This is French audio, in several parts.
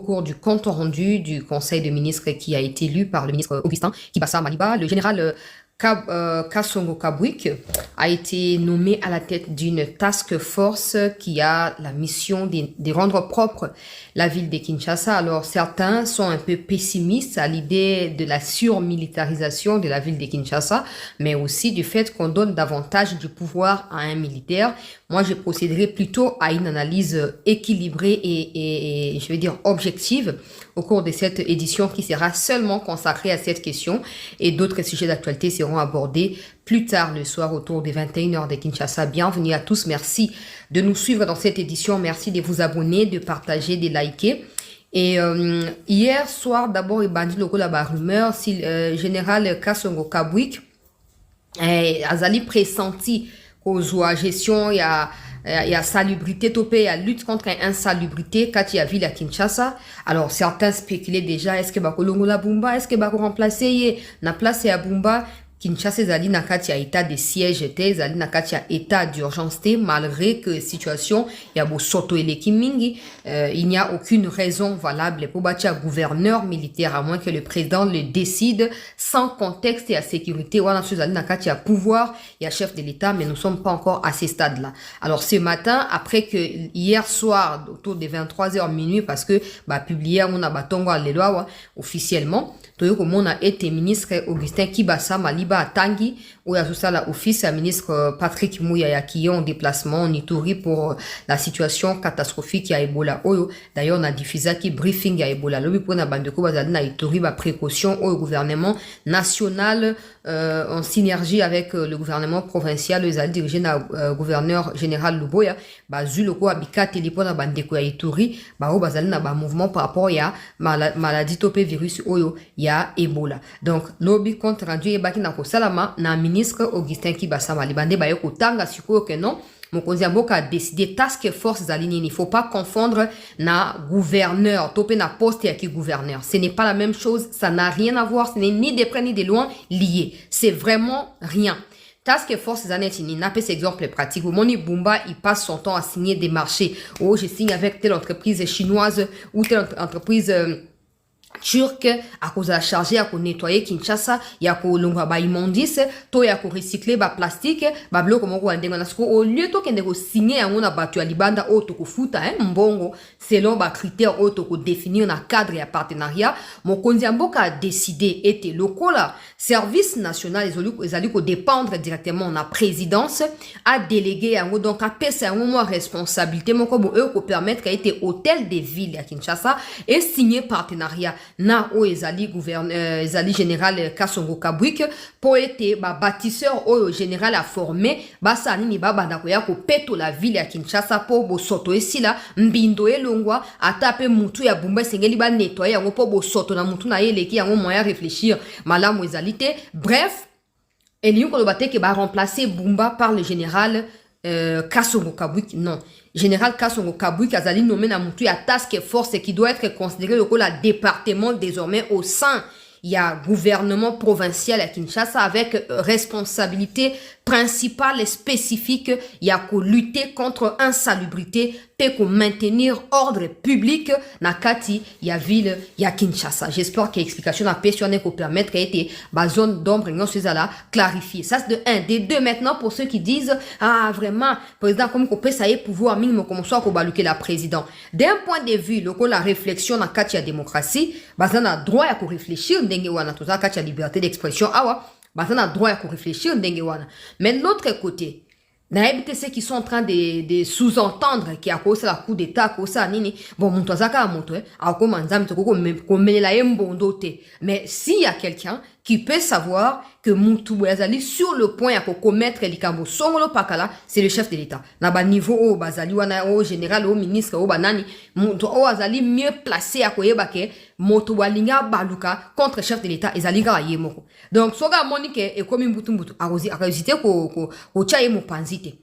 cours du compte rendu du Conseil de ministres qui a été lu par le ministre Augustin Kibassa Maliba, le général Kasongo Kabwik a été nommé à la tête d'une task force qui a la mission de rendre propre la ville de Kinshasa. Alors certains sont un peu pessimistes à l'idée de la surmilitarisation de la ville de Kinshasa, mais aussi du fait qu'on donne davantage du pouvoir à un militaire. Moi, je procéderai plutôt à une analyse équilibrée et je vais dire objective au cours de cette édition qui sera seulement consacrée à cette question, et d'autres sujets d'actualité seront abordés plus tard le soir autour des 21h de Kinshasa. Bienvenue à tous, merci de nous suivre dans cette édition, merci de vous abonner, de partager, de liker. Et hier soir, d'abord, il bandit le la rumeur si général Kasongo Kabwik azali pressenti qu'aux gestion il y a salubrité topé, il y a lutte contre insalubrité quand il y a ville à Kinshasa. Alors certains spéculaient déjà, est-ce que Bakolongo la Bumba, est-ce que Bako remplacer na place à Bumba. Kinshasa zali na kati ya état de siège te, zali na kati ya état d'urgence te, malgré que situation ya bo soto eleki mingi, il n'y a aucune raison valable pour bâtir gouverneur militaire à moins que le président le décide sans contexte et à sécurité. Wana zali na kati ya pouvoir, il y a chef de l'État, mais nous sommes pas encore à ces stades-là. Alors ce matin, après que hier soir autour des 23h minuit, parce que publié on a batongo à l'Eloa officiellement, on a été ministre Augustin Kibassa Maliba à Tangi, où il y a la office à ministre Patrick Mouya qui est en déplacement en Ituri pour la situation catastrophique à Ebola. D'ailleurs, on a diffusé qui briefing à Ebola. L'objet pour na bande ko bazali na Ituri ba précaution au gouvernement national en synergie avec le gouvernement provincial, les dirigés na gouverneur général Luboya, zuloko abika téléphone na bande ko ya Ituri, bazali na ba mouvement par rapport ya maladie topé virus oyo ya Ebola. Donc lobby compte rendu e baki na ko salama na ministre Augustin Kibassa Maliba nde baye ko tanga siko que non mokonzi mboka a décidé task force zalini. Il faut pas confondre na gouverneur topé na poste ya ki gouverneur, ce n'est pas la même chose, ça n'a rien à voir, ce n'est ni de près ni de loin lié, c'est vraiment rien. Task Force Zanetini, n'a pas cet exemple pratique. Moni Bumba, il passe son temps à signer des marchés. Oh, je signe avec telle entreprise chinoise ou telle entreprise turc à cause de la charger à nettoyer Kinshasa ya ko longa ba immondice to ya ko recycler ba plastique ba bloc comme ko ndenga na siko au lieu to kende ko signer ya ngona batu ya libanda o to ko futa mbongo selon ba critères o to ko définir na cadre ya partenariat mokonzi mboka a décidé était lokola service national ezali ko dépendre directement na présidence a délégué ya ngo donc a pesa ya ngo responsabilité moko bo e ko permettre qu'a été hôtel de ville à Kinshasa et signer partenariat na o ezali gouverneur ezali général Kasongo Kabwik pour être bâtisseur o général a formé basa nini banda ko ya ko peto la ville ya Kinshasa po bo soto esila mbindo elongwa atape mutu ya Bumba sengeli ba nettoyer yango po bo soto na mutu na yeleki yango moya réfléchir malamu ezalité. Bref, Eliou Kolobate qui va remplacer Bumba par le général Kasongo Kabwik. Non, général Kasongo Kabwik azali nommé na mutu ya task force qui doit être considéré comme le département désormais au sein il y a gouvernement provincial à Kinshasa avec responsabilité principale et spécifique, il y a qu'à lutter contre insalubrité, peut maintenir ordre public na kati il y a ville, il y a Kinshasa. J'espère que l'explication a passionné pour permettre qu'il y ait une zone d'ombre et non c'est là clarifier. Ça c'est de un. Des deux maintenant pour ceux qui disent ah vraiment président comme qu'on peut ça y est pouvoir minimum comme ça qu'on va lutter la président. D'un point de vue le la réflexion na kati la démocratie, bazan a droit à réfléchir ndenge wana tout ça kati la liberté d'expression awa. On a droit à réfléchir. Mais de l'autre côté, ceux qui sont en train de sous-entendre qu'il y a cause la coup d'état, cause nini, bon, mon toazaka a montré, à comment mais s'il y a quelqu'un qui peut savoir que Moutou Bazali sur le point à commettre les cambo songolo pakala, c'est le chef de l'État. Na ba niveau au Bazali wana au général au ministre au banani, Moutou Bazali mieux placé à koyebake, Moutou Walinga baluka contre le chef de l'État ezaliga yemoko. Donc soga monique et comme Moutou a hésité ko chaye mo panzite.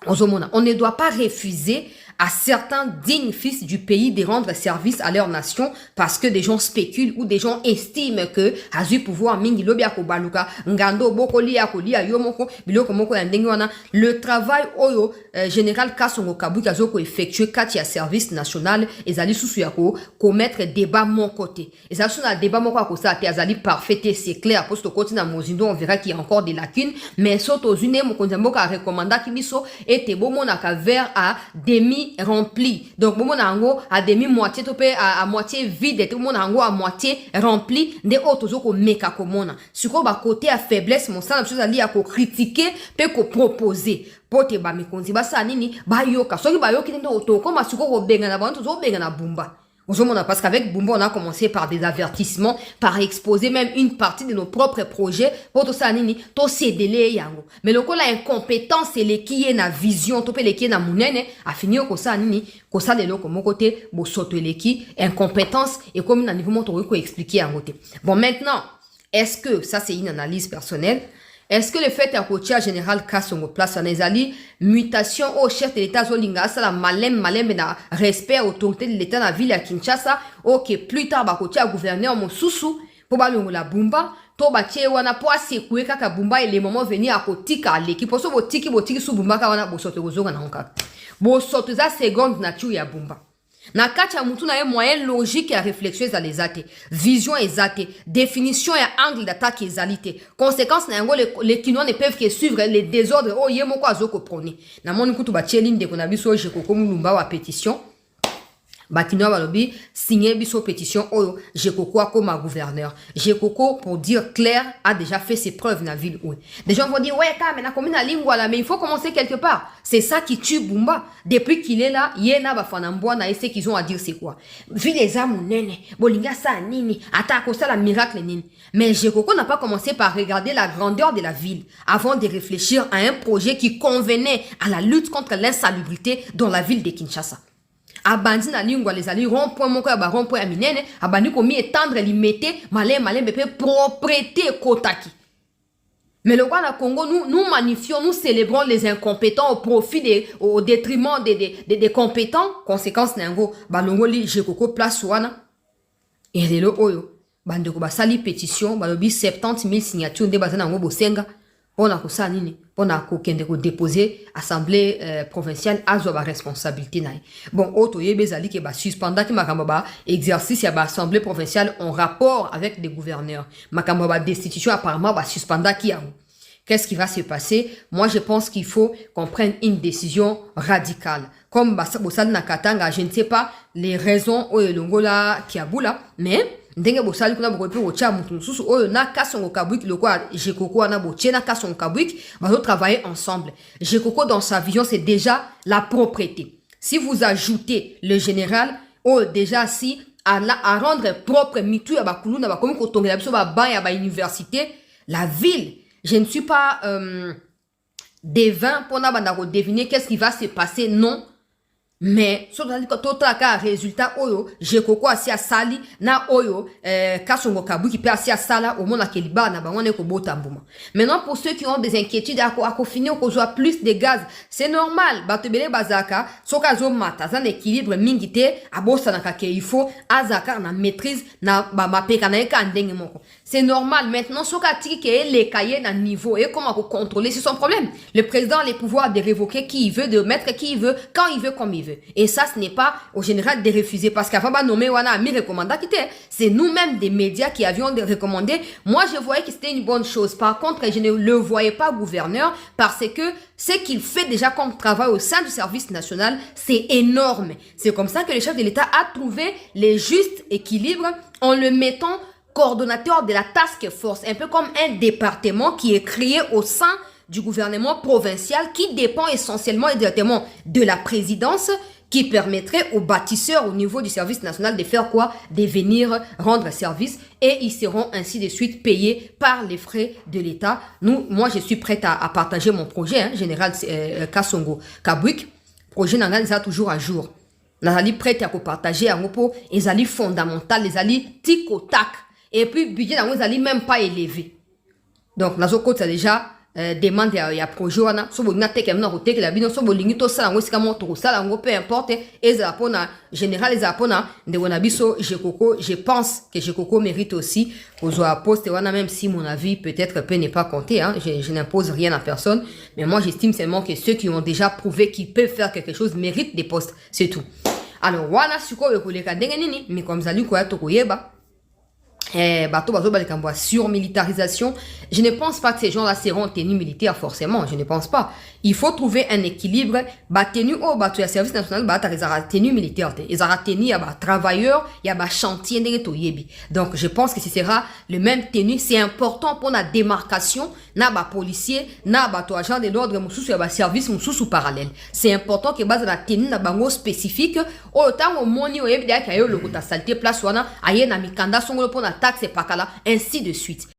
On ne doit pas refuser à certains dignes fils du pays de rendre service à leur nation parce que des gens spéculent ou des gens estiment que azu pouvoir mingi lobi akobaluka ngando bokoli akolia yomoko biloko moko ya ndenge wana le travail oyo général Kasongo Kabwik azoko effectué kati ya service national ezali susu ya ko commettre débat mon côté ezali susu na débat moko akosa te azali parfait c'est clair posto koti na mozindo on verra qu'il y a encore des lacunes mais soto zune mokonzi mboka a recommanda kibiso ete bomonaka vers à demi rempli donc bomona yango à demi moitié to pe à moitié vide to bomona yango à moitié rempli nde otozo ko meka komona siko ba côté à faiblesse mon sana chose ali ya ko critiquer pe ko proposer pote ba mikonzi basa nini ba yoka soki ba yoki ndo otoko masuko ko benga na bantu zo benga na bumba. Parce qu'avec Bumba, on a commencé par des avertissements, par exposer même une partie de nos propres projets pour tout ça, tout céder yango. Mais le coup, l'incompétence, c'est les qui est na vision, tout les qui est na mounene, à finir comme ça, comme ça, de l'autre côté, bon, sauter les qui, incompétence, et comme dans le niveau montre, expliquer en côté. Bon, maintenant, est-ce que, ça c'est une analyse personnelle, est-ce que le fait à côté général Kasongo place en ezali mutation au chef de l'État Zolinga ça la malem na respect autorité de l'État na ville à Kinshasa ok plus tard ba côté gouverneur Mosusu pour ba la bumba to ba tie wana po asekwe kaka bumba et les moments venir à kotika l'équipe pour so botiki sou bumba ka wana bosoto kozonga na onka bosoto za seconde nature ya bumba. Na kati ya mutu na ye moyen logique ya réflexion ezali ezate, vision ezate, définition ya angle d'attaque ezalite. Conséquence na yango les Kinois ne peuvent que suivre les désordres oh ye moko azoko prôner. Na moni kutu ba tieline de kona biso je koko mulumba wa pétition. Bakinois balobi signé biso pétition oyo Jekoko comme gouverneur. Jekoko pour dire clair a déjà fait ses preuves dans la ville où. Des gens vont dire ouais quand même na commune lingua là mais il faut commencer quelque part. C'est ça qui tue Bumba. Depuis qu'il est là, yena ba fanambwa na essaie qu'ils ont à dire c'est quoi. Vu les âmes nene, bolinga sa nini, attaque ça la miracle nini. Mais Jekoko n'a pas commencé par regarder la grandeur de la ville avant de réfléchir à un projet qui convenait à la lutte contre l'insalubrité dans la ville de Kinshasa. Abandi na lingua les ali rond-point moko ya ba rond-point ya minene abandi komi étendre limité malin bepé propriété kotaki. Mais le roi na Congo nous magnifions, nous célébrons les incompétents au détriment des compétents. Conséquence nango balongo li Jekoko place wana et lelo oyo bandeko basali pétition balobi 70 000 signatures nde bazana ngo bosenga pona ko sa nini pona ko kende ko déposer assemblée provinciale azwa ba responsabilité nae. Bon auto yebezali ke ba suspendaki makambo ba exercice ya ba assemblée provinciale en rapport avec des gouverneurs. Makambo ba destitution apparemment ba suspendaki yango. Qu'est-ce qui va se passer? Moi, je pense qu'il faut qu'on prenne une décision radicale. Comme Bossal Nakatanga, je ne sais pas les raisons au Longola Kiabula, mais ndenge Bossal kuna bokopi ocha mutu susu oyo na Kasongo Kabwik le quoi Jekoko na boche na Kasongo Kabwik va travailler ensemble. Jekoko dans sa vision c'est déjà la propriété. Si vous ajoutez le général déjà si à rendre propre mitu ya bakulu na bakomi ko tongela biso ba ba ya ba université, la ville. Je ne suis pas devin pour deviner qu'est-ce qui va se passer, non. Mais, sur le résultat, oyo, Jekoko asi a sali, na oyo, Kasongo Kabwik qui peut asi a sala, au monde à Keliba, na banwane ko botambuma. Maintenant, pour ceux qui ont des inquiétudes, à finir, qu'on soit plus de gaz, c'est normal. Batebele bazaka, soka zo mata, zan équilibre mingite, abosa na kake, il faut, azaka, na maîtrise, na mapeka, na eka andenge moko. C'est normal. Maintenant, soka tiki ke les cahiers na niveau, et comment contrôler, c'est son problème. Le président a les pouvoirs de révoquer qui il veut, de mettre qui il veut, quand il veut, comme il veut. Et ça, ce n'est pas au général de refuser parce qu'avant de nommer Wana Ami recommanda quitter. C'est nous-mêmes des médias qui avions recommandé. Moi, je voyais que c'était une bonne chose. Par contre, je ne le voyais pas gouverneur parce que ce qu'il fait déjà comme travail au sein du service national, c'est énorme. C'est comme ça que le chef de l'État a trouvé les justes équilibres en le mettant coordonnateur de la task force, un peu comme un département qui est créé au sein du gouvernement provincial qui dépend essentiellement et directement de la présidence qui permettrait aux bâtisseurs au niveau du service national de faire quoi? De venir rendre service et ils seront ainsi de suite payés par les frais de l'État. Moi, je suis prête à partager mon projet, hein, général Kasongo Kabwik. Projet n'a ça toujours à jour. Nazali prête à partager un repos, ils allaient fondamental, les alliés tic au tac. Et puis, budget n'a même pas élevé. Donc, Nazoko, c'est déjà demande ya projet wana so bolinga teke mna ko teke la bino so bolingi to sala ngo sika moto ko sala ngo peu importe eza pona général eza pona de wana biso Jekoko. Je pense que Jekoko mérite aussi kozwa poste wana, même si mon avis peut-être peut ne pas compter, hein. Je n'impose rien à personne, mais moi j'estime seulement que ceux qui ont déjà prouvé qu'ils peuvent faire quelque chose méritent des postes, c'est tout. Alors wana siko yokoleka ndenge nini mais comme zali ko ya to koyeba bateau sur militarisation. Je ne pense pas que ces gens-là seront tenus militaires forcément. Je ne pense pas. Il faut trouver un équilibre. Tenu au bateau de service national, ils auront tenu militaire. Ils auront tenu, il y a travailleurs, il y a chantier de. Donc je pense que ce sera le même tenu. C'est important pour la démarcation. Na ba policier, na bateau agent de l'ordre, il y a service sous parallèle. C'est important que base la tenue na bango spécifique. Autant au moni au yebida kayo le kota saleté place wana aye na mikanda songo pour la taxe et pakala, ainsi de suite.